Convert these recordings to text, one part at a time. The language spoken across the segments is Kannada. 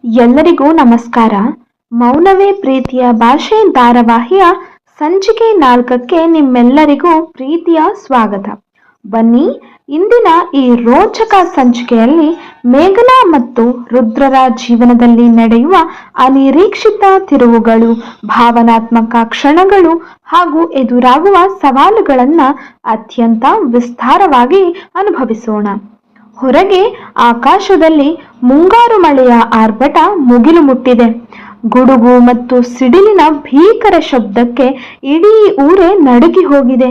ಎಲ್ಲರಿಗೂ ನಮಸ್ಕಾರ. ಮೌನವೇ ಪ್ರೀತಿಯ ಭಾಷೆ ಧಾರಾವಾಹಿಯ ಸಂಚಿಕೆ 4ಕ್ಕೆ ನಿಮ್ಮೆಲ್ಲರಿಗೂ ಪ್ರೀತಿಯ ಸ್ವಾಗತ. ಬನ್ನಿ, ಇಂದಿನ ಈ ರೋಚಕ ಸಂಚಿಕೆಯಲ್ಲಿ ಮೇಘನಾ ಮತ್ತು ರುದ್ರರ ಜೀವನದಲ್ಲಿ ನಡೆಯುವ ಅನಿರೀಕ್ಷಿತ ತಿರುವುಗಳು, ಭಾವನಾತ್ಮಕ ಕ್ಷಣಗಳು ಹಾಗೂ ಎದುರಾಗುವ ಸವಾಲುಗಳನ್ನು ಅತ್ಯಂತ ವಿಸ್ತಾರವಾಗಿ ಅನುಭವಿಸೋಣ. ಹೊರಗೆ ಆಕಾಶದಲ್ಲಿ ಮುಂಗಾರು ಮಳೆಯ ಆರ್ಭಟ ಮುಗಿಲು ಮುಟ್ಟಿದೆ. ಗುಡುಗು ಮತ್ತು ಸಿಡಿಲಿನ ಭೀಕರ ಶಬ್ದಕ್ಕೆ ಇಡೀ ಊರೇ ನಡುಗಿ ಹೋಗಿದೆ.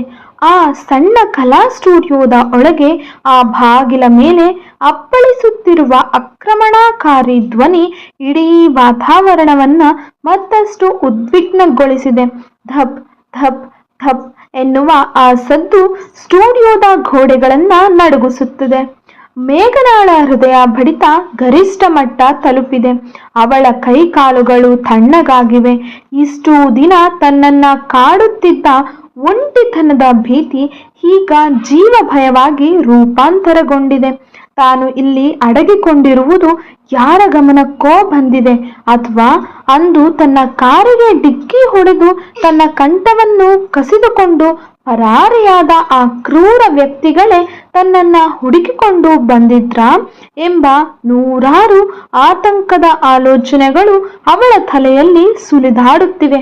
ಆ ಸಣ್ಣ ಕಲಾ ಸ್ಟುಡಿಯೋದ ಒಳಗೆ ಆ ಬಾಗಿಲ ಮೇಲೆ ಅಪ್ಪಳಿಸುತ್ತಿರುವ ಆಕ್ರಮಣಕಾರಿ ಧ್ವನಿ ಇಡೀ ವಾತಾವರಣವನ್ನ ಮತ್ತಷ್ಟು ಉದ್ವಿಗ್ನಗೊಳಿಸಿದೆ. ಧಪ್ ಧಪ್ ಧಪ್ ಎನ್ನುವ ಆ ಸದ್ದು ಸ್ಟುಡಿಯೋದ ಗೋಡೆಗಳನ್ನ ನಡುಗಿಸುತ್ತಿದೆ. ಮೇಘನಾಳ ಹೃದಯ ಬಡಿತ ಗರಿಷ್ಠ ಮಟ್ಟ ತಲುಪಿದೆ. ಅವಳ ಕೈಕಾಲುಗಳು ತಣ್ಣಗಾಗಿವೆ. ಇಷ್ಟು ದಿನ ತನ್ನನ್ನ ಕಾಡುತ್ತಿದ್ದ ಒಂಟಿತನದ ಭೀತಿ ಈಗ ಜೀವ ಭಯವಾಗಿ ರೂಪಾಂತರಗೊಂಡಿದೆ. ತಾನು ಇಲ್ಲಿ ಅಡಗಿಕೊಂಡಿರುವುದು ಯಾರ ಗಮನಕ್ಕೋ ಬಂದಿದೆ, ಅಥವಾ ಅಂದು ತನ್ನ ಕಾರಿಗೆ ಡಿಕ್ಕಿ ಹೊಡೆದು ತನ್ನ ಕಂಠವನ್ನು ಕಸಿದುಕೊಂಡು ಪರಾರಿಯಾದ ಆ ಕ್ರೂರ ವ್ಯಕ್ತಿಗಳೇ ತನ್ನನ್ನ ಹುಡುಕಿಕೊಂಡು ಬಂದಿದ್ರಾ ಎಂಬ ನೂರಾರು ಆತಂಕದ ಆಲೋಚನೆಗಳು ಅವಳ ತಲೆಯಲ್ಲಿ ಸುಳಿದಾಡುತ್ತಿವೆ.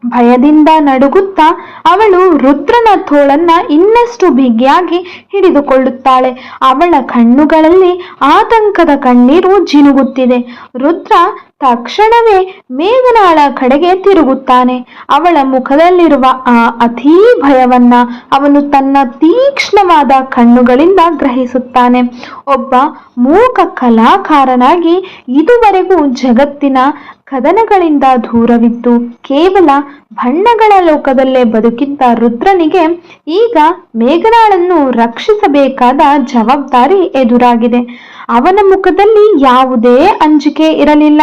ಭಯದಿಂದ ನಡುಗುತ್ತಾ ಅವಳು ರುದ್ರನ ತೋಳನ್ನ ಇನ್ನಷ್ಟು ಬಿಗಿಯಾಗಿ ಹಿಡಿದುಕೊಳ್ಳುತ್ತಾಳೆ. ಅವಳ ಕಣ್ಣುಗಳಲ್ಲಿ ಆತಂಕದ ಕಣ್ಣೀರು ಜಿನುಗುತ್ತಿದೆ. ರುದ್ರ ತಕ್ಷಣವೇ ಮೇಘನಾಳ ಕಡೆಗೆ ತಿರುಗುತ್ತಾನೆ. ಅವಳ ಮುಖದಲ್ಲಿರುವ ಆ ಅತೀ ಭಯವನ್ನ ಅವನು ತನ್ನ ತೀಕ್ಷ್ಣವಾದ ಕಣ್ಣುಗಳಿಂದ ಗ್ರಹಿಸುತ್ತಾನೆ. ಒಬ್ಬ ಮೂಕ ಕಲಾಕಾರನಾಗಿ ಇದುವರೆಗೂ ಜಗತ್ತಿನ ಕದನಗಳಿಂದ ದೂರವಿದ್ದು ಕೇವಲ ಬಣ್ಣಗಳ ಲೋಕದಲ್ಲೇ ಬದುಕಿದ್ದ ರುದ್ರನಿಗೆ ಈಗ ಮೇಘನಾಳನ್ನು ರಕ್ಷಿಸಬೇಕಾದ ಜವಾಬ್ದಾರಿ ಎದುರಾಗಿದೆ. ಅವನ ಮುಖದಲ್ಲಿ ಯಾವುದೇ ಅಂಜಿಕೆ ಇರಲಿಲ್ಲ.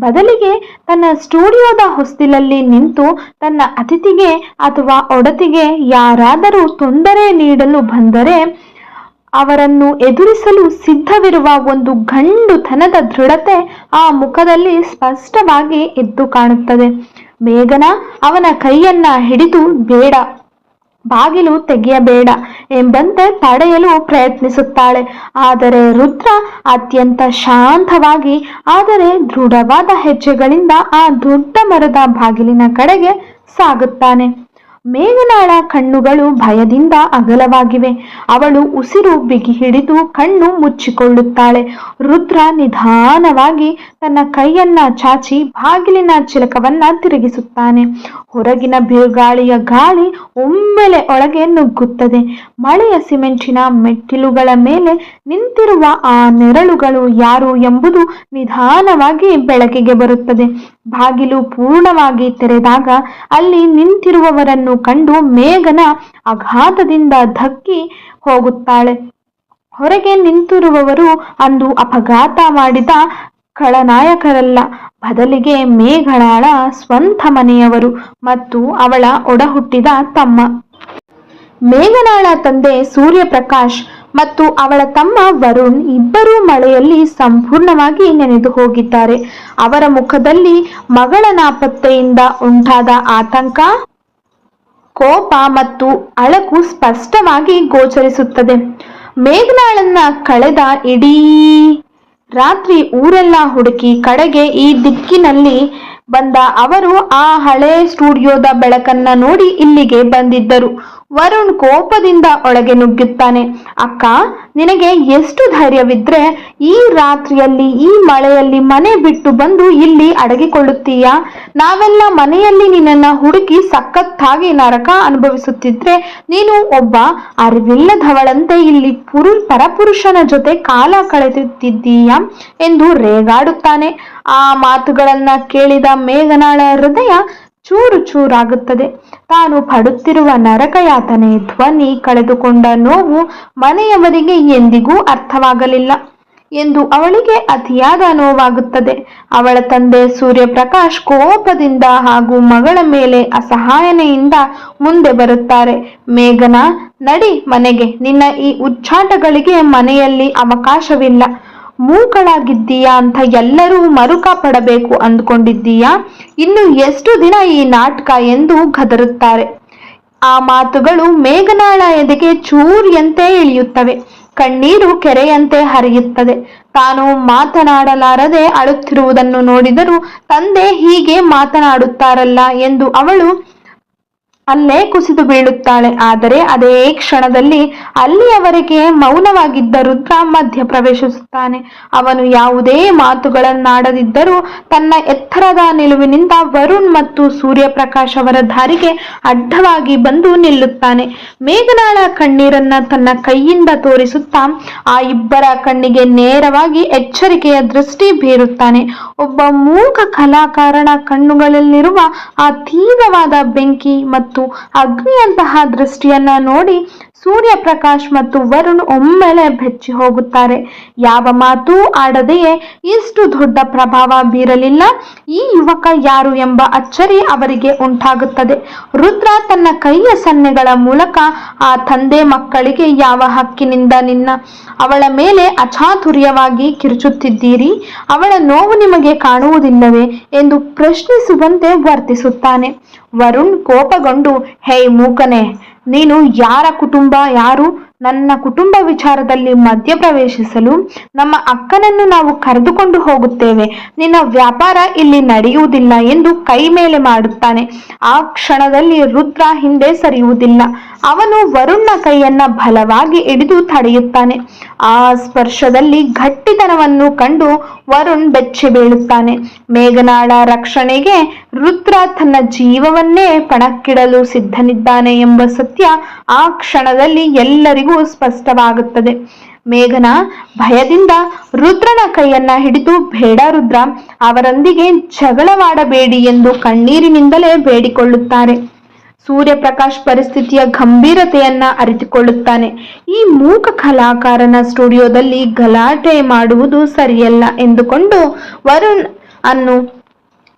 ಬದಲಿಗೆ ತನ್ನ ಸ್ಟುಡಿಯೋದ ಹೊಸ್ತಿಲಲ್ಲಿ ನಿಂತು ತನ್ನ ಅತಿಥಿಗೆ ಅಥವಾ ಒಡತಿಗೆ ಯಾರಾದರೂ ತೊಂದರೆ ನೀಡಲು ಬಂದರೆ ಅವರನ್ನು ಎದುರಿಸಲು ಸಿದ್ಧವಿರುವ ಒಂದು ಗಂಡುತನದ ದೃಢತೆ ಆ ಮುಖದಲ್ಲಿ ಸ್ಪಷ್ಟವಾಗಿ ಎದ್ದು ಕಾಣುತ್ತದೆ. ಮೇಘನಾ ಅವನ ಕೈಯನ್ನ ಹಿಡಿದು ಬೇಡ, ಬಾಗಿಲು ತೆಗೆಯಬೇಡ ಎಂಬಂತೆ ತಡೆಯಲು ಪ್ರಯತ್ನಿಸುತ್ತಾಳೆ. ಆದರೆ ರುದ್ರ ಅತ್ಯಂತ ಶಾಂತವಾಗಿ ಆದರೆ ದೃಢವಾದ ಹೆಜ್ಜೆಗಳಿಂದ ಆ ದೊಡ್ಡ ಮರದ ಬಾಗಿಲಿನ ಕಡೆಗೆ ಸಾಗುತ್ತಾನೆ. ಮೇಘನಾಳ ಕಣ್ಣುಗಳು ಭಯದಿಂದ ಅಗಲವಾಗಿವೆ. ಅವಳು ಉಸಿರು ಬಿಗಿ ಹಿಡಿದು ಕಣ್ಣು ಮುಚ್ಚಿಕೊಳ್ಳುತ್ತಾಳೆ. ರುದ್ರ ನಿಧಾನವಾಗಿ ತನ್ನ ಕೈಯನ್ನ ಚಾಚಿ ಬಾಗಿಲಿನ ಚಿಲಕವನ್ನ ತಿರುಗಿಸುತ್ತಾನೆ. ಹೊರಗಿನ ಬಿರುಗಾಳಿಯ ಗಾಳಿ ಒಮ್ಮೆಲೆ ಒಳಗೆ ನುಗ್ಗುತ್ತದೆ. ಮಳೆಯ ಸಿಮೆಂಟಿನ ಮೆಟ್ಟಿಲುಗಳ ಮೇಲೆ ನಿಂತಿರುವ ಆ ನೆರಳುಗಳು ಯಾರು ಎಂಬುದು ನಿಧಾನವಾಗಿ ಬೆಳಕಿಗೆ ಬರುತ್ತದೆ. ಬಾಗಿಲು ಪೂರ್ಣವಾಗಿ ತೆರೆದಾಗ ಅಲ್ಲಿ ನಿಂತಿರುವವರನ್ನು ಕಂಡು ಮೇಘನ ಆಘಾತದಿಂದ ಧಕ್ಕಿ ಹೋಗುತ್ತಾಳೆ. ಹೊರಗೆ ನಿಂತಿರುವವರು ಅಂದು ಅಪಘಾತ ಮಾಡಿದ ಖಳನಾಯಕರಲ್ಲ, ಬದಲಿಗೆ ಮೇಘನಾಳ ಸ್ವಂತ ಮನೆಯವರು ಮತ್ತು ಅವಳ ಒಡಹುಟ್ಟಿದ ತಮ್ಮ. ಮೇಘನಾಳ ತಂದೆ ಸೂರ್ಯಪ್ರಕಾಶ್ ಮತ್ತು ಅವಳ ತಮ್ಮ ವರುಣ್ ಇಬ್ಬರೂ ಮಳೆಯಲ್ಲಿ ಸಂಪೂರ್ಣವಾಗಿ ನೆನೆದು ಹೋಗಿದ್ದಾರೆ. ಅವರ ಮುಖದಲ್ಲಿ ಮಗಳ ನಾಪತ್ತೆಯಿಂದ ಉಂಟಾದ ಆತಂಕ, ಕೋಪ ಮತ್ತು ಅಳಕು ಸ್ಪಷ್ಟವಾಗಿ ಗೋಚರಿಸುತ್ತದೆ. ಮೇಘನಾಳನ್ನ ಕಳೆದ ಇಡೀ ರಾತ್ರಿ ಊರೆಲ್ಲ ಹುಡುಕಿ ಕಡೆಗೆ ಈ ದಿಕ್ಕಿನಲ್ಲಿ ಬಂದ ಅವರು ಆ ಹಳೆ ಸ್ಟುಡಿಯೋದ ಬೆಳಕನ್ನ ನೋಡಿ ಇಲ್ಲಿಗೆ ಬಂದಿದ್ದರು. ವರುಣ್ ಕೋಪದಿಂದ ಒಳಗೆ ನುಗ್ಗುತ್ತಾನೆ. ಅಕ್ಕ, ನಿನಗೆ ಎಷ್ಟು ಧೈರ್ಯವಿದ್ರೆ ಈ ರಾತ್ರಿಯಲ್ಲಿ ಈ ಮಳೆಯಲ್ಲಿ ಮನೆ ಬಿಟ್ಟು ಬಂದು ಇಲ್ಲಿ ಅಡಗಿಕೊಳ್ಳುತ್ತೀಯಾ? ನಾವೆಲ್ಲ ಮನೆಯಲ್ಲಿ ನಿನ್ನನ್ನ ಹುಡುಕಿ ಸಖತ್ತಾಗಿ ನರಕ ಅನುಭವಿಸುತ್ತಿದ್ರೆ ನೀನು ಒಬ್ಬ ಅರಿವಿಲ್ಲದವಳಂತೆ ಇಲ್ಲಿ ಪರಪುರುಷನ ಜೊತೆ ಕಾಲ ಕಳೆಯುತ್ತಿದ್ದೀಯಾ ಎಂದು ರೇಗಾಡುತ್ತಾನೆ. ಆ ಮಾತುಗಳನ್ನ ಕೇಳಿದ ಮೇಘನಾಳ ಹೃದಯ ಚೂರು ಚೂರಾಗುತ್ತದೆ. ತಾನು ಪಡುತ್ತಿರುವ ನರಕಯಾತನೆ, ಧ್ವನಿ, ಕಳೆದುಕೊಂಡ ನೋವು ಮನೆಯವರಿಗೆ ಎಂದಿಗೂ ಅರ್ಥವಾಗಲಿಲ್ಲ ಎಂದು ಅವಳಿಗೆ ಅತಿಯಾದ ನೋವಾಗುತ್ತದೆ. ಅವಳ ತಂದೆ ಸೂರ್ಯಪ್ರಕಾಶ್ ಕೋಪದಿಂದ ಹಾಗೂ ಮಗಳ ಮೇಲೆ ಅಸಹಾಯನೆಯಿಂದ ಮುಂದೆ ಬರುತ್ತಾರೆ. ಮೇಘನಾ, ನಡಿ ಮನೆಗೆ, ನಿನ್ನ ಈ ಉಚ್ಚಾಟಗಳಿಗೆ ಮನೆಯಲ್ಲಿ ಅವಕಾಶವಿಲ್ಲ. ಮೂಕಳಾಗಿದ್ದೀಯಾ ಅಂತ ಎಲ್ಲರೂ ಮರುಕ ಪಡಬೇಕು ಅಂದ್ಕೊಂಡಿದ್ದೀಯಾ? ಇನ್ನು ಎಷ್ಟು ದಿನ ಈ ನಾಟಕ ಎಂದು ಗದರುತ್ತಾರೆ. ಆ ಮಾತುಗಳು ಮೇಘನಾಳ ಎದೆಗೆ ಚೂರಿಯಂತೆ ಇಳಿಯುತ್ತವೆ. ಕಣ್ಣೀರು ಕೆರೆಯಂತೆ ಹರಿಯುತ್ತದೆ. ತಾನು ಮಾತನಾಡಲಾರದೆ ಅಳುತ್ತಿರುವುದನ್ನು ನೋಡಿದರೂ ತಂದೆ ಹೀಗೆ ಮಾತನಾಡುತ್ತಾರಲ್ಲ ಎಂದು ಅವಳು ಅಲ್ಲೇ ಕುಸಿದು ಬೀಳುತ್ತಾಳೆ. ಆದರೆ ಅದೇ ಕ್ಷಣದಲ್ಲಿ ಅಲ್ಲಿಯವರೆಗೆ ಮೌನವಾಗಿದ್ದ ರುದ್ರ ಮಧ್ಯ ಪ್ರವೇಶಿಸುತ್ತಾನೆ. ಅವನು ಯಾವುದೇ ಮಾತುಗಳನ್ನಾಡದಿದ್ದರೂ ತನ್ನ ಎತ್ತರದ ನಿಲುವಿನಿಂದ ವರುಣ್ ಮತ್ತು ಸೂರ್ಯಪ್ರಕಾಶ್ ಅವರ ದಾರಿಗೆ ಅಡ್ಡವಾಗಿ ಬಂದು ನಿಲ್ಲುತ್ತಾನೆ. ಮೇಘನಾಳ ಕಣ್ಣೀರನ್ನ ತನ್ನ ಕೈಯಿಂದ ತೋರಿಸುತ್ತಾ ಆ ಇಬ್ಬರ ಕಣ್ಣಿಗೆ ನೇರವಾಗಿ ಎಚ್ಚರಿಕೆಯ ದೃಷ್ಟಿ ಬೀರುತ್ತಾನೆ. ಒಬ್ಬ ಮೂಕ ಕಲಾಕಾರನ ಕಣ್ಣುಗಳಲ್ಲಿರುವ ಆ ತೀವ್ರವಾದ ಬೆಂಕಿ ಮತ್ತು ಅಗ್ನಿಯಂತಹ ದೃಷ್ಟಿಯನ್ನ ನೋಡಿ ಸೂರ್ಯಪ್ರಕಾಶ್ ಮತ್ತು ವರುಣ್ ಒಮ್ಮೆಲೆ ಬೆಚ್ಚಿ ಹೋಗುತ್ತಾರೆ. ಯಾವ ಮಾತೂ ಆಡದೆಯೇ ಇಷ್ಟು ದೊಡ್ಡ ಪ್ರಭಾವ ಬೀರಲಿಲ್ಲ ಈ ಯುವಕ ಯಾರು ಎಂಬ ಅಚ್ಚರಿ ಅವರಿಗೆ ಉಂಟಾಗುತ್ತದೆ. ರುದ್ರ ತನ್ನ ಕೈಯ ಸನ್ನೆಗಳ ಮೂಲಕ ಆ ತಂದೆ ಮಕ್ಕಳಿಗೆ ಯಾವ ಹಕ್ಕಿನಿಂದ ಅವಳ ಮೇಲೆ ಅಚಾತುರ್ಯವಾಗಿ ಕಿರುಚುತ್ತಿದ್ದೀರಿ? ಅವಳ ನೋವು ನಿಮಗೆ ಕಾಣುವುದಿಲ್ಲವೇ ಎಂದು ಪ್ರಶ್ನಿಸುವಂತೆ ವರ್ತಿಸುತ್ತಾನೆ. ವರುಣ್ ಕೋಪಗೊಂಡು, ಹೇ ಮೂಕನೆ, ನೀನು ಯಾರು ನನ್ನ ಕುಟುಂಬ ವಿಚಾರದಲ್ಲಿ ಮಧ್ಯಪ್ರವೇಶಿಸಲು? ನಮ್ಮ ಅಕ್ಕನನ್ನು ನಾವು ಕರೆದುಕೊಂಡು ಹೋಗುತ್ತೇವೆ. ನಿನ್ನ ವ್ಯಾಪಾರ ಇಲ್ಲಿ ನಡೆಯುವುದಿಲ್ಲ ಎಂದು ಕೈ ಮೇಲೆ ಮಾಡುತ್ತಾನೆ. ಆ ಕ್ಷಣದಲ್ಲಿ ರುದ್ರ ಹಿಂದೆ ಸರಿಯುವುದಿಲ್ಲ. ಅವನು ವರುಣ್ನ ಕೈಯನ್ನ ಬಲವಾಗಿ ಹಿಡಿದು ತಡೆಯುತ್ತಾನೆ. ಆ ಸ್ಪರ್ಶದಲ್ಲಿ ಗಟ್ಟಿತನವನ್ನು ಕಂಡು ವರುಣ್ ಬೆಚ್ಚಿ ಬೀಳುತ್ತಾನೆ. ಮೇಘನಾಳ ರಕ್ಷಣೆಗೆ ರುದ್ರ ತನ್ನ ಜೀವವನ್ನೇ ಪಣಕ್ಕಿಡಲು ಸಿದ್ಧನಿದ್ದಾನೆ ಎಂಬ ಸತ್ಯ ಆ ಕ್ಷಣದಲ್ಲಿ ಎಲ್ಲರಿಗೂ ಸ್ಪಷ್ಟವಾಗುತ್ತದೆ. ಮೇಘನಾ ಭಯದಿಂದ ರುದ್ರನ ಕೈಯನ್ನ ಹಿಡಿದು, ಬೇಡ ರುದ್ರ, ಅವರೊಂದಿಗೆ ಜಗಳವಾಡಬೇಡಿ ಎಂದು ಕಣ್ಣೀರಿನಿಂದಲೇ ಬೇಡಿಕೊಳ್ಳುತ್ತಾರೆ. ಸೂರ್ಯಪ್ರಕಾಶ್ ಪರಿಸ್ಥಿತಿಯ ಗಂಭೀರತೆಯನ್ನ ಅರಿತುಕೊಳ್ಳುತ್ತಾನೆ. ಈ ಮೂಕ ಕಲಾಕಾರನ ಸ್ಟುಡಿಯೋದಲ್ಲಿ ಗಲಾಟೆ ಮಾಡುವುದು ಸರಿಯಲ್ಲ ಎಂದುಕೊಂಡು ವರುಣ್ ಅನ್ನು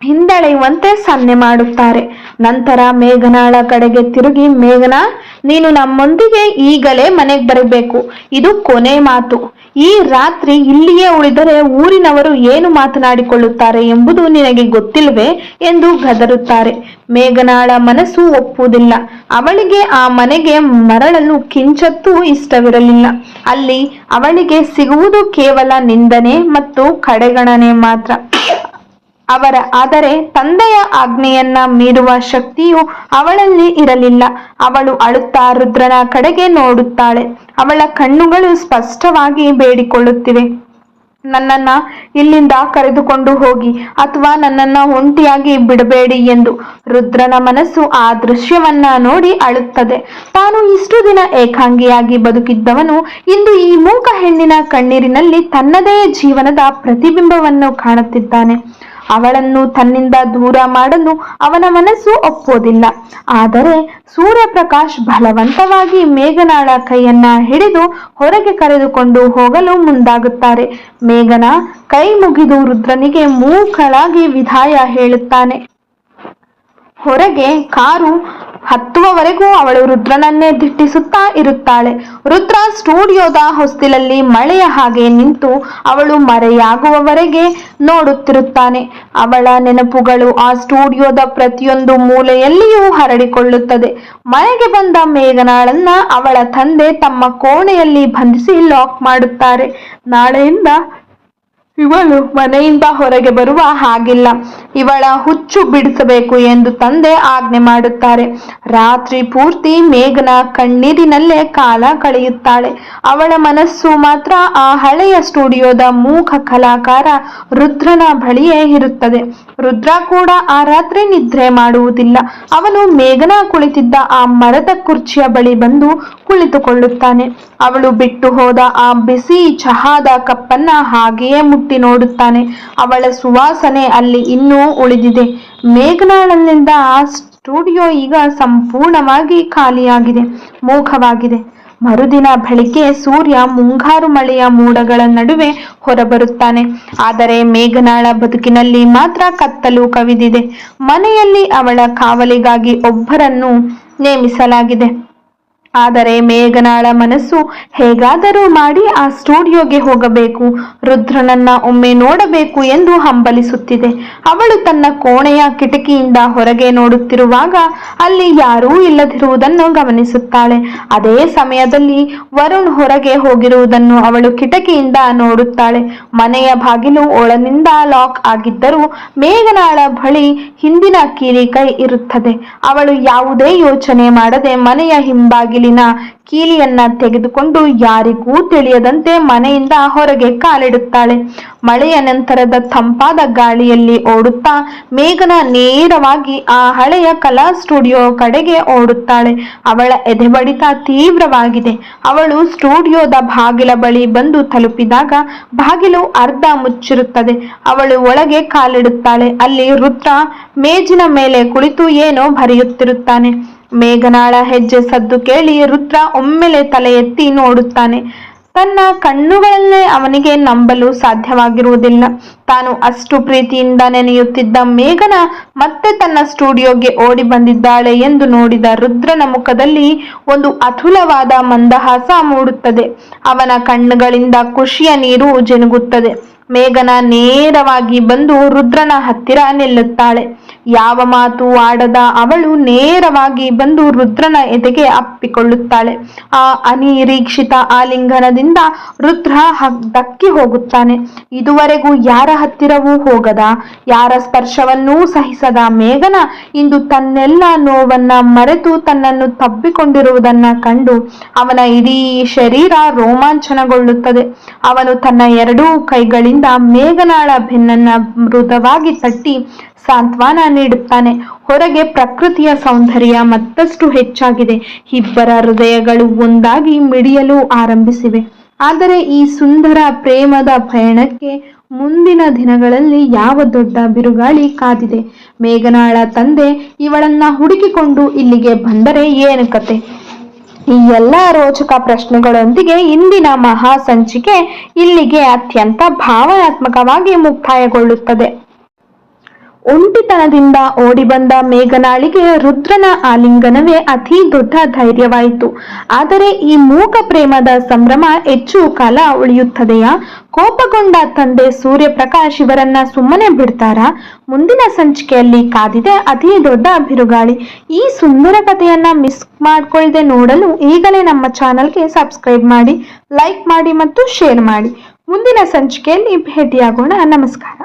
ಹಿಂದೆಳೆಯುವಂತೆ ಸನ್ನೆ ಮಾಡುತ್ತಾರೆ. ನಂತರ ಮೇಘನಾಳ ಕಡೆಗೆ ತಿರುಗಿ, ಮೇಘನಾ, ನೀನು ನಮ್ಮೊಂದಿಗೆ ಈಗಲೇ ಮನೆಗೆ ಬರಬೇಕು. ಇದು ಕೊನೆ ಮಾತು. ಈ ರಾತ್ರಿ ಇಲ್ಲಿಯೇ ಉಳಿದರೆ ಊರಿನವರು ಏನು ಮಾತನಾಡಿಕೊಳ್ಳುತ್ತಾರೆ ಎಂಬುದು ನಿನಗೆ ಗೊತ್ತಿಲ್ವೇ ಎಂದು ಗದರುತ್ತಾರೆ. ಮೇಘನಾಳ ಮನಸ್ಸು ಒಪ್ಪುವುದಿಲ್ಲ. ಅವಳಿಗೆ ಆ ಮನೆಗೆ ಮರಳಲು ಕಿಂಚತ್ತೂ ಇಷ್ಟವಿರಲಿಲ್ಲ. ಅಲ್ಲಿ ಅವಳಿಗೆ ಸಿಗುವುದು ಕೇವಲ ನಿಂದನೆ ಮತ್ತು ಕಡೆಗಣನೆ ಮಾತ್ರ. ಆದರೆ ತಂದೆಯ ಆಜ್ಞೆಯನ್ನ ಮೀರುವ ಶಕ್ತಿಯು ಅವಳಲ್ಲಿ ಇರಲಿಲ್ಲ. ಅವಳು ಅಳುತ್ತಾ ರುದ್ರನ ಕಡೆಗೆ ನೋಡುತ್ತಾಳೆ. ಅವಳ ಕಣ್ಣುಗಳು ಸ್ಪಷ್ಟವಾಗಿ ಬೇಡಿಕೊಳ್ಳುತ್ತಿವೆ, ನನ್ನನ್ನ ಇಲ್ಲಿಂದ ಕರೆದುಕೊಂಡು ಹೋಗಿ ಅಥವಾ ನನ್ನನ್ನ ಒಂಟಿಯಾಗಿ ಬಿಡಬೇಡಿ ಎಂದು. ರುದ್ರನ ಮನಸ್ಸು ಆ ದೃಶ್ಯವನ್ನ ನೋಡಿ ಅಳುತ್ತದೆ. ತಾನು ಇಷ್ಟು ದಿನ ಏಕಾಂಗಿಯಾಗಿ ಬದುಕಿದ್ದವನು ಇಂದು ಈ ಮೂಕ ಹೆಣ್ಣಿನ ಕಣ್ಣೀರಿನಲ್ಲಿ ತನ್ನದೇ ಜೀವನದ ಪ್ರತಿಬಿಂಬವನ್ನು ಕಾಣುತ್ತಿದ್ದಾನೆ. ಅವಳನ್ನು ತನ್ನಿಂದ ದೂರ ಮಾಡಲು ಅವನ ಮನಸ್ಸು ಒಪ್ಪೋದಿಲ್ಲ. ಆದರೆ ಸೂರ್ಯಪ್ರಕಾಶ್ ಬಲವಂತವಾಗಿ ಮೇಘನಾಳ ಕೈಯನ್ನ ಹಿಡಿದು ಹೊರಗೆ ಕರೆದುಕೊಂಡು ಹೋಗಲು ಮುಂದಾಗುತ್ತಾರೆ. ಮೇಘನಾ ಕೈ ಮುಗಿದು ರುದ್ರನಿಗೆ ಮೂಕಳಾಗಿ ವಿದಾಯ ಹೇಳುತ್ತಾನೆ. ಹೊರಗೆ ಕಾರು ಹತ್ತುವವರೆಗೂ ಅವಳು ರುದ್ರನನ್ನೇ ದಿಟ್ಟಿಸುತ್ತಾ ಇರುತ್ತಾಳೆ. ರುದ್ರ ಸ್ಟುಡಿಯೋದ ಹೊಸ್ತಿಲಲ್ಲಿ ಮಳೆಯ ಹಾಗೆ ನಿಂತು ಅವಳು ಮರೆಯಾಗುವವರೆಗೆ ನೋಡುತ್ತಿರುತ್ತಾನೆ. ಅವಳ ನೆನಪುಗಳು ಆ ಸ್ಟುಡಿಯೋದ ಪ್ರತಿಯೊಂದು ಮೂಲೆಯಲ್ಲಿಯೂ ಹರಡಿಕೊಳ್ಳುತ್ತದೆ. ಮನೆಗೆ ಬಂದ ಮೇಘನಾಳನ್ನ ಅವಳ ತಂದೆ ತಮ್ಮ ಕೋಣೆಯಲ್ಲಿ ಬಂಧಿಸಿ ಲಾಕ್ ಮಾಡುತ್ತಾರೆ. ನಾಳೆಯಿಂದ ಇವಳು ಮನೆಯಿಂದ ಹೊರಗೆ ಬರುವ ಹಾಗಿಲ್ಲ, ಇವಳ ಹುಚ್ಚು ಬಿಡಿಸಬೇಕು ಎಂದು ತಂದೆ ಆಜ್ಞೆ ಮಾಡುತ್ತಾರೆ. ರಾತ್ರಿ ಪೂರ್ತಿ ಮೇಘನ ಕಣ್ಣೀರಿನಲ್ಲೇ ಕಾಲ ಕಳೆಯುತ್ತಾಳೆ. ಅವಳ ಮನಸ್ಸು ಮಾತ್ರ ಆ ಹಳೆಯ ಸ್ಟುಡಿಯೋದ ಮೂಕ ಕಲಾಕಾರ ರುದ್ರನ ಬಳಿಯೇ ಇರುತ್ತದೆ. ರುದ್ರ ಕೂಡ ಆ ರಾತ್ರಿ ನಿದ್ರೆ ಮಾಡುವುದಿಲ್ಲ. ಅವನು ಮೇಘನ ಕುಳಿತಿದ್ದ ಆ ಮರದ ಕುರ್ಚಿಯ ಬಳಿ ಬಂದು ಕುಳಿತುಕೊಳ್ಳುತ್ತಾನೆ. ಅವಳು ಬಿಟ್ಟು ಹೋದ ಆ ಬಿಸಿ ಚಹಾದ ಕಪ್ಪನ್ನ ಹಾಗೆಯೇ ಮುಟ್ಟಿ ನೋಡುತ್ತಾನೆ. ಅವಳ ಸುವಾಸನೆ ಅಲ್ಲಿ ಇನ್ನೂ ಉಳಿದಿದೆ. ಮೇಘನಾಳಲ್ಲಿಂದ ಆ ಸ್ಟುಡಿಯೋ ಈಗ ಸಂಪೂರ್ಣವಾಗಿ ಖಾಲಿಯಾಗಿದೆ, ಮೂಕವಾಗಿದೆ. ಮರುದಿನ ಬೆಳಿಗ್ಗೆ ಸೂರ್ಯ ಮುಂಗಾರು ಮಳೆಯ ಮೋಡಗಳ ನಡುವೆ ಹೊರಬರುತ್ತಾನೆ. ಆದರೆ ಮೇಘನಾಳ ಬದುಕಿನಲ್ಲಿ ಮಾತ್ರ ಕತ್ತಲು ಕವಿದಿದೆ. ಮನೆಯಲ್ಲಿ ಅವಳ ಕಾವಲಿಗಾಗಿ ಒಬ್ಬರನ್ನು ನೇಮಿಸಲಾಗಿದೆ. ಆದರೆ ಮೇಘನಾಳ ಮನಸ್ಸು ಹೇಗಾದರೂ ಮಾಡಿ ಆ ಸ್ಟುಡಿಯೋಗೆ ಹೋಗಬೇಕು, ರುದ್ರನನ್ನ ಒಮ್ಮೆ ನೋಡಬೇಕು ಎಂದು ಹಂಬಲಿಸುತ್ತಿದೆ. ಅವಳು ತನ್ನ ಕೋಣೆಯ ಕಿಟಕಿಯಿಂದ ಹೊರಗೆ ನೋಡುತ್ತಿರುವಾಗ ಅಲ್ಲಿ ಯಾರೂ ಇಲ್ಲದಿರುವುದನ್ನು ಗಮನಿಸುತ್ತಾಳೆ. ಅದೇ ಸಮಯದಲ್ಲಿ ವರುಣ್ ಹೊರಗೆ ಹೋಗಿರುವುದನ್ನು ಅವಳು ಕಿಟಕಿಯಿಂದ ನೋಡುತ್ತಾಳೆ. ಮನೆಯ ಬಾಗಿಲು ಒಳನಿಂದ ಲಾಕ್ ಆಗಿದ್ದರೂ ಮೇಘನಾಳ ಬಳಿ ಹಿಂದಿನ ಕೀಲಿ ಕೈ ಇರುತ್ತದೆ. ಅವಳು ಯಾವುದೇ ಯೋಚನೆ ಮಾಡದೆ ಮನೆಯ ಹಿಂಬಾಗಿಲಿನ ಕೀಲಿಯನ್ನ ತೆಗೆದುಕೊಂಡು ಯಾರಿಗೂ ತಿಳಿಯದಂತೆ ಮನೆಯಿಂದ ಹೊರಗೆ ಕಾಲಿಡುತ್ತಾಳೆ. ಮಳೆಯ ನಂತರದ ತಂಪಾದ ಗಾಳಿಯಲ್ಲಿ ಓಡುತ್ತಾ ಮೇಘನ ನೇರವಾಗಿ ಆ ಹಳೆಯ ಕಲಾ ಸ್ಟುಡಿಯೋ ಕಡೆಗೆ ಓಡುತ್ತಾಳೆ. ಅವಳ ಎದೆಬಡಿತ ತೀವ್ರವಾಗಿದೆ. ಅವಳು ಸ್ಟುಡಿಯೋದ ಬಾಗಿಲ ಬಳಿ ಬಂದು ತಲುಪಿದಾಗ ಬಾಗಿಲು ಅರ್ಧ ಮುಚ್ಚಿರುತ್ತದೆ. ಅವಳು ಒಳಗೆ ಕಾಲಿಡುತ್ತಾಳೆ. ಅಲ್ಲಿ ರುದ್ರ ಮೇಜಿನ ಮೇಲೆ ಕುಳಿತು ಏನೋ ಬರೆಯುತ್ತಿರುತ್ತಾನೆ. ಮೇಘನಾಳ ಹೆಜ್ಜೆ ಸದ್ದು ಕೇಳಿ ರುದ್ರ ಒಮ್ಮೆಲೆ ತಲೆ ಎತ್ತಿ ನೋಡುತ್ತಾನೆ. ತನ್ನ ಕಣ್ಣುಗಳನ್ನೇ ಅವನಿಗೆ ನಂಬಲು ಸಾಧ್ಯವಾಗಿರುವುದಿಲ್ಲ. ತಾನು ಅಷ್ಟು ಪ್ರೀತಿಯಿಂದ ನೆನೆಯುತ್ತಿದ್ದ ಮೇಘನ ಮತ್ತೆ ತನ್ನ ಸ್ಟುಡಿಯೋಗೆ ಓಡಿ ಬಂದಿದ್ದಾಳೆ ಎಂದು ನೋಡಿದ ರುದ್ರನ ಮುಖದಲ್ಲಿ ಒಂದು ಅತುಲವಾದ ಮಂದಹಾಸ ಮೂಡುತ್ತದೆ. ಅವನ ಕಣ್ಣುಗಳಿಂದ ಖುಷಿಯ ನೀರು ಜಿನುಗುತ್ತದೆ. ಮೇಘನ ನೇರವಾಗಿ ಬಂದು ರುದ್ರನ ಹತ್ತಿರ ನಿಲ್ಲುತ್ತಾಳೆ. ಯಾವ ಮಾತು ಆಡದ ಅವಳು ನೇರವಾಗಿ ಬಂದು ರುದ್ರನ ಎದೆಗೆ ಅಪ್ಪಿಕೊಳ್ಳುತ್ತಾಳೆ. ಆ ಅನಿರೀಕ್ಷಿತ ಆಲಿಂಗನದಿಂದ ರುದ್ರ ದಕ್ಕಿ ಹೋಗುತ್ತಾನೆ. ಇದುವರೆಗೂ ಯಾರ ಹತ್ತಿರವೂ ಹೋಗದ, ಯಾರ ಸ್ಪರ್ಶವನ್ನೂ ಸಹಿಸದ ಮೇಘನ ಇಂದು ತನ್ನೆಲ್ಲ ನೋವನ್ನ ಮರೆತು ತನ್ನನ್ನು ತಬ್ಬಿಕೊಂಡಿರುವುದನ್ನ ಕಂಡು ಅವನ ಇಡೀ ಶರೀರ ರೋಮಾಂಚನಗೊಳ್ಳುತ್ತದೆ. ಅವನು ತನ್ನ ಎರಡೂ ಕೈಗಳಿಂದ ಮೇಘನಾಳ ಬೆನ್ನನ್ನ ಮೃದುವಾಗಿ ತಟ್ಟಿ ಸಾಂತ್ವನ ನೀಡುತ್ತಾನೆ. ಹೊರಗೆ ಪ್ರಕೃತಿಯ ಸೌಂದರ್ಯ ಮತ್ತಷ್ಟು ಹೆಚ್ಚಾಗಿದೆ. ಇಬ್ಬರ ಹೃದಯಗಳು ಒಂದಾಗಿ ಮಿಡಿಯಲು ಆರಂಭಿಸಿವೆ. ಆದರೆ ಈ ಸುಂದರ ಪ್ರೇಮದ ಪಯಣಕ್ಕೆ ಮುಂದಿನ ದಿನಗಳಲ್ಲಿ ಯಾವ ದೊಡ್ಡ ಬಿರುಗಾಳಿ ಕಾದಿದೆ? ಮೇಘನಾಳ ತಂದೆ ಇವಳನ್ನ ಹುಡುಕಿಕೊಂಡು ಇಲ್ಲಿಗೆ ಬಂದರೆ ಏನು ಕತೆ? ಈ ಎಲ್ಲ ರೋಚಕ ಪ್ರಶ್ನೆಗಳೊಂದಿಗೆ ಇಂದಿನ ಮಹಾ ಸಂಚಿಕೆ ಇಲ್ಲಿಗೆ ಅತ್ಯಂತ ಭಾವನಾತ್ಮಕವಾಗಿ ಮುಕ್ತಾಯಗೊಳ್ಳುತ್ತದೆ. ಒಂಟಿತನದಿಂದ ಓಡಿಬಂದ ಮೇಘನಾಳಿಗೆ ರುದ್ರನ ಆಲಿಂಗನವೇ ಅತಿ ದೊಡ್ಡ ಧೈರ್ಯವಾಯಿತು. ಆದರೆ ಈ ಮೂಕ ಪ್ರೇಮದ ಸಂಭ್ರಮ ಹೆಚ್ಚು ಕಾಲ ಉಳಿಯುತ್ತದೆಯಾ? ಕೋಪಗೊಂಡ ತಂದೆ ಸೂರ್ಯಪ್ರಕಾಶ್ ಇವರನ್ನ ಸುಮ್ಮನೆ ಬಿಡ್ತಾರಾ? ಮುಂದಿನ ಸಂಚಿಕೆಯಲ್ಲಿ ಕಾದಿದೆ ಅತಿ ದೊಡ್ಡ ಬಿರುಗಾಳಿ. ಈ ಸುಂದರ ಕಥೆಯನ್ನ ಮಿಸ್ ಮಾಡ್ಕೊಳ್ಳದೆ ನೋಡಲು ಈಗಲೇ ನಮ್ಮ ಚಾನಲ್ಗೆ ಸಬ್ಸ್ಕ್ರೈಬ್ ಮಾಡಿ, ಲೈಕ್ ಮಾಡಿ ಮತ್ತು ಶೇರ್ ಮಾಡಿ. ಮುಂದಿನ ಸಂಚಿಕೆಯಲ್ಲಿ ಭೇಟಿಯಾಗೋಣ. ನಮಸ್ಕಾರ.